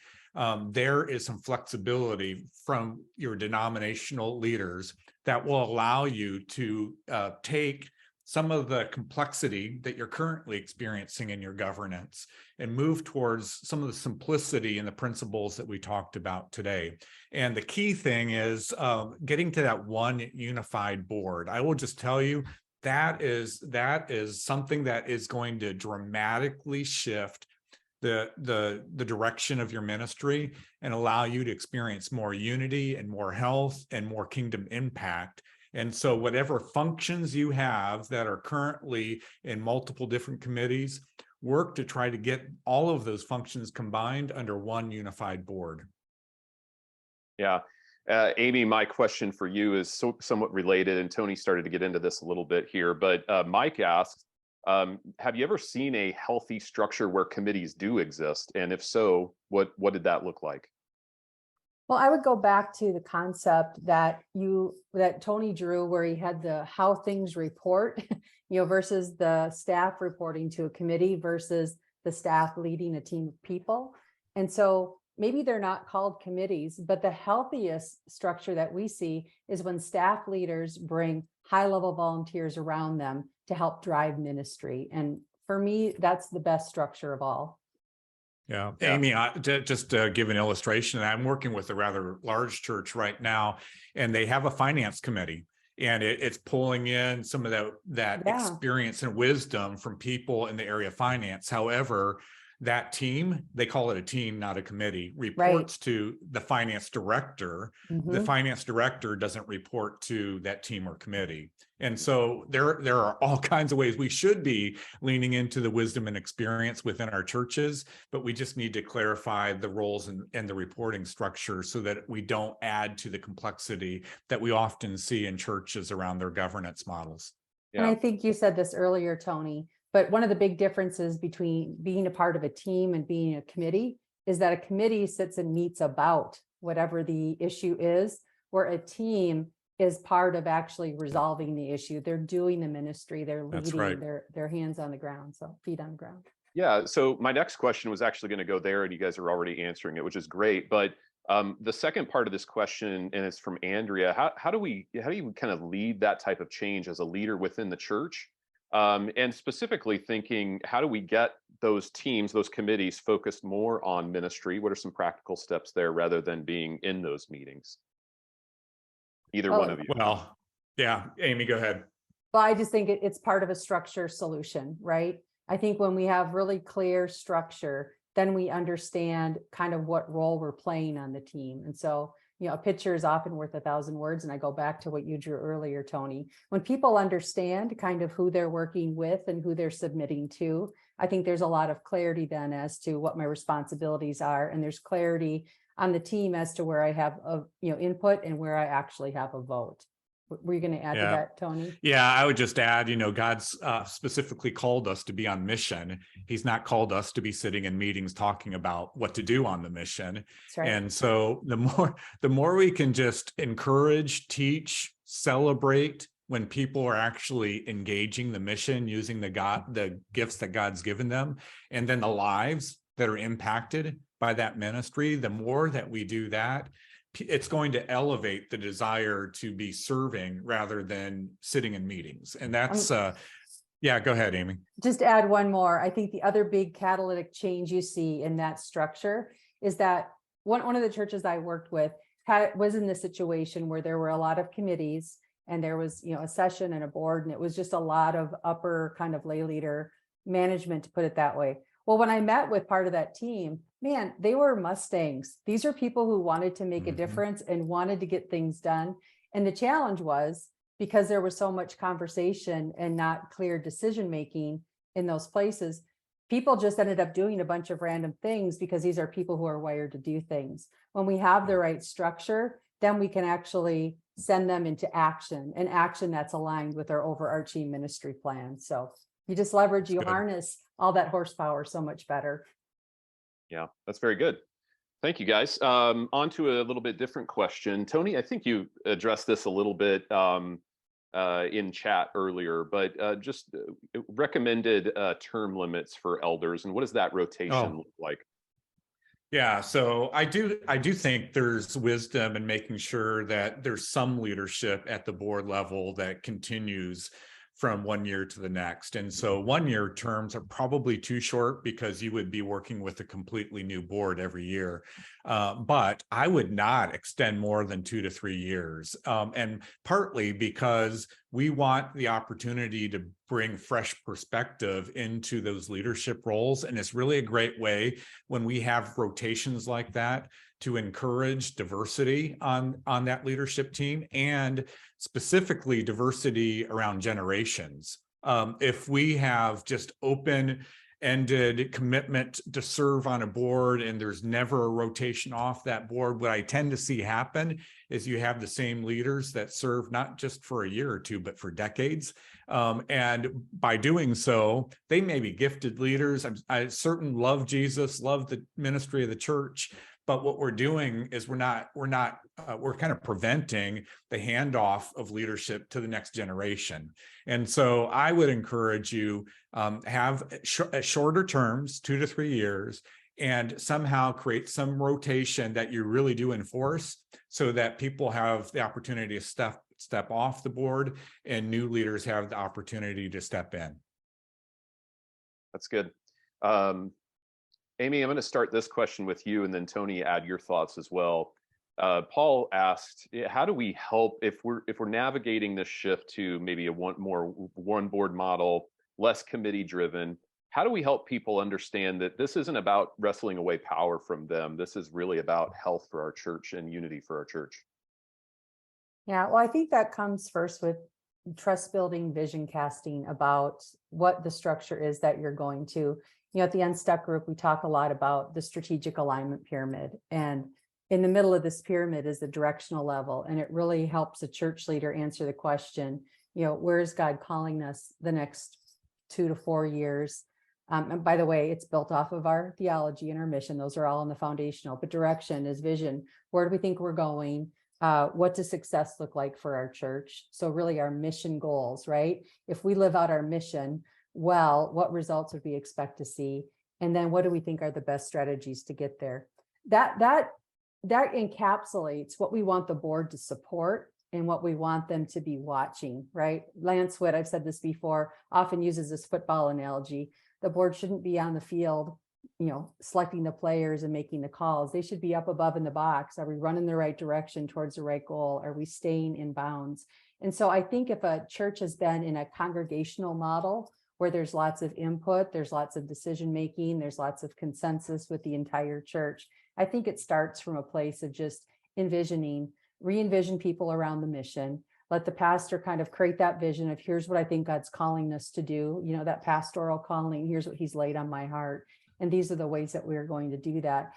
there is some flexibility from your denominational leaders that will allow you to take some of the complexity that you're currently experiencing in your governance and move towards some of the simplicity and the principles that we talked about today. And the key thing is getting to that one unified board. I will just tell you, that is something that is going to dramatically shift the direction of your ministry and allow you to experience more unity and more health and more kingdom impact. And so whatever functions you have that are currently in multiple different committees, work to try to get all of those functions combined under one unified board. Yeah. Amy, my question for you is somewhat related, and Tony started to get into this a little bit here, but Mike asked, have you ever seen a healthy structure where committees do exist? And if so, what did that look like? Well, I would go back to the concept that Tony drew, where he had the how things report, versus the staff reporting to a committee versus the staff leading a team of people. And so maybe they're not called committees, but the healthiest structure that we see is when staff leaders bring high-level volunteers around them to help drive ministry. And for me, that's the best structure of all. Yeah. Amy, just to give an illustration, I'm working with a rather large church right now, and they have a finance committee, and it's pulling in some of that experience and wisdom from people in the area of finance. However, that team, they call it a team, not a committee, reports to the finance director. The finance director doesn't report to that team or committee. And so there are all kinds of ways we should be leaning into the wisdom and experience within our churches, but we just need to clarify the roles and the reporting structure so that we don't add to the complexity that we often see in churches around their governance models. And I think you said this earlier, Tony, but one of the big differences between being a part of a team and being a committee is that a committee sits and meets about whatever the issue is, where a team is part of actually resolving the issue. They're doing the ministry, they're leading, their hands on the ground, so feet on the ground. Yeah, so my next question was actually going to go there, and you guys are already answering it, which is great. But the second part of this question, and it's from Andrea, how do you kind of lead that type of change as a leader within the church? And specifically thinking, how do we get those teams, those committees focused more on ministry? What are some practical steps there rather than being in those meetings? Either one of you. Well, yeah, Amy, go ahead. Well, I just think it's part of a structure solution, right? I think when we have really clear structure, then we understand kind of what role we're playing on the team. And so, a picture is often worth 1,000 words. And I go back to what you drew earlier, Tony. When people understand kind of who they're working with and who they're submitting to, I think there's a lot of clarity then as to what my responsibilities are. And there's clarity on the team as to where I have input and where I actually have a vote. Were you going to add to that, Tony? Yeah, I would just add, God's specifically called us to be on mission. He's not called us to be sitting in meetings talking about what to do on the mission. That's right. And so the more we can just encourage, teach, celebrate when people are actually engaging the mission, using the gifts that God's given them, and then the lives that are impacted by that ministry, the more that we do that, it's going to elevate the desire to be serving rather than sitting in meetings. And that's, go ahead, Amy. Just add one more. I think the other big catalytic change you see in that structure is that one of the churches I worked with was in this situation where there were a lot of committees and there was, a session and a board, and it was just a lot of upper kind of lay leader management, to put it that way. Well, when I met with part of that team, man, they were Mustangs. These are people who wanted to make a difference and wanted to get things done. And the challenge was, because there was so much conversation and not clear decision-making in those places, people just ended up doing a bunch of random things because these are people who are wired to do things. When we have the right structure, then we can actually send them into action, and action that's aligned with our overarching ministry plan. So you just leverage, you harness all that horsepower so much better. Yeah, that's very good. Thank you, guys. On to a little bit different question. Tony, I think you addressed this a little bit in chat earlier, but just recommended term limits for elders, and what does that rotation look like? Yeah, so I do think there's wisdom in making sure that there's some leadership at the board level that continues from 1 year to the next. And so 1-year terms are probably too short because you would be working with a completely new board every year. But I would not extend more than 2 to 3 years. And partly because we want the opportunity to bring fresh perspective into those leadership roles. And it's really a great way when we have rotations like that to encourage diversity on that leadership team, and specifically diversity around generations. If we have just open open-ended commitment to serve on a board, and there's never a rotation off that board. What I tend to see happen is you have the same leaders that serve not just for a year or two, but for decades. And by doing so, they may be gifted leaders. I certainly love Jesus, love the ministry of the church. But what we're doing is we're kind of preventing the handoff of leadership to the next generation. And so I would encourage you have shorter terms, 2 to 3 years, and somehow create some rotation that you really do enforce, so that people have the opportunity to step off the board and new leaders have the opportunity to step in. That's good. Amy, I'm going to start this question with you, and then Tony, add your thoughts as well. Paul asked, how do we help if we're navigating this shift to maybe a one board model, less committee driven? How do we help people understand that this isn't about wrestling away power from them? This is really about health for our church and unity for our church. Yeah, well, I think that comes first with trust building, vision casting about what the structure is that you're going to. At the Unstuck group, we talk a lot about the strategic alignment pyramid. And in the middle of this pyramid is the directional level. And it really helps a church leader answer the question, where is God calling us the next 2 to 4 years? And by the way, it's built off of our theology and our mission. Those are all in the foundational, but direction is vision. Where do we think we're going? What does success look like for our church? So really our mission goals, right? If we live out our mission, well, what results would we expect to see? And then what do we think are the best strategies to get there? That encapsulates what we want the board to support and what we want them to be watching, right? Lance Witt, I've said this before, often uses this football analogy. The board shouldn't be on the field, selecting the players and making the calls. They should be up above in the box. Are we running the right direction towards the right goal? Are we staying in bounds? And so I think if a church has been in a congregational model where there's lots of input, there's lots of decision making, there's lots of consensus with the entire church, I think it starts from a place of just re-envision people around the mission. Let the pastor kind of create that vision of here's what I think God's calling us to do, that pastoral calling, here's what he's laid on my heart. And these are the ways that we're going to do that,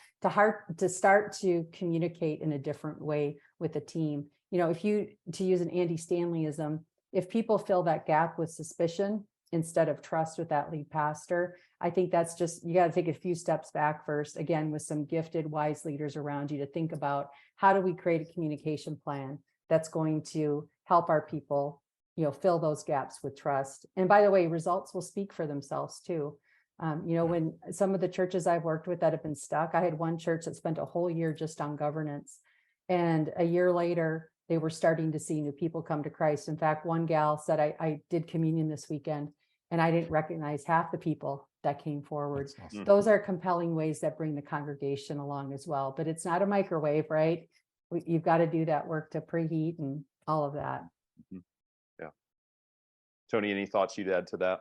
to start to communicate in a different way with the team. To use an Andy Stanleyism, if people fill that gap with suspicion instead of trust with that lead pastor, I think that's you got to take a few steps back first, again, with some gifted, wise leaders around you to think about how do we create a communication plan that's going to help our people, fill those gaps with trust. And by the way, results will speak for themselves too. When some of the churches I've worked with that have been stuck, I had one church that spent a whole year just on governance. And a year later, they were starting to see new people come to Christ. In fact, one gal said, I did communion this weekend and I didn't recognize half the people that came forward. Awesome. Those are compelling ways that bring the congregation along as well. But it's not a microwave, right? You've got to do that work to preheat and all of that. Mm-hmm. Yeah. Tony, any thoughts you'd add to that?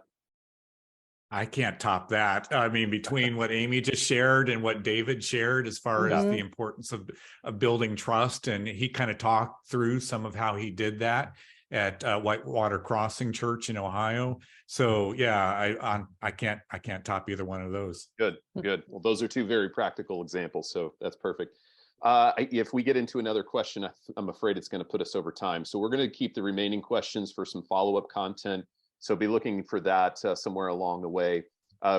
I can't top that. I mean, between what Amy just shared and what David shared as far as the importance of building trust, and he kind of talked through some of how he did that at Whitewater Crossing Church in Ohio. So yeah, I can't top either one of those. Good. Well, those are two very practical examples, so that's perfect. If we get into another question, I'm afraid it's going to put us over time. So we're going to keep the remaining questions for some follow-up content. So be looking for that somewhere along the way.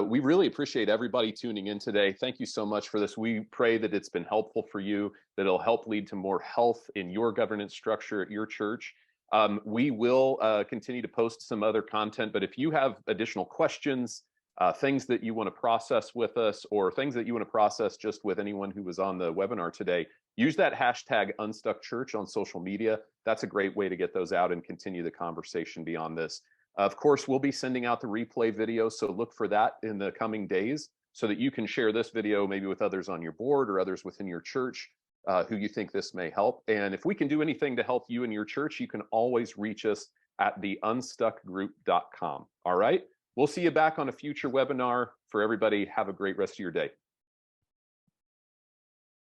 We really appreciate everybody tuning in today. Thank you so much for this. We pray that it's been helpful for you, that it'll help lead to more health in your governance structure at your church. We will continue to post some other content, but if you have additional questions, things that you want to process with us, or things that you want to process just with anyone who was on the webinar today, use that hashtag UnstuckChurch on social media. That's a great way to get those out and continue the conversation beyond this. Of course, we'll be sending out the replay video, so look for that in the coming days so that you can share this video maybe with others on your board or others within your church who you think this may help. And if we can do anything to help you and your church, you can always reach us at theunstuckgroup.com. All right, we'll see you back on a future webinar. For everybody, have a great rest of your day.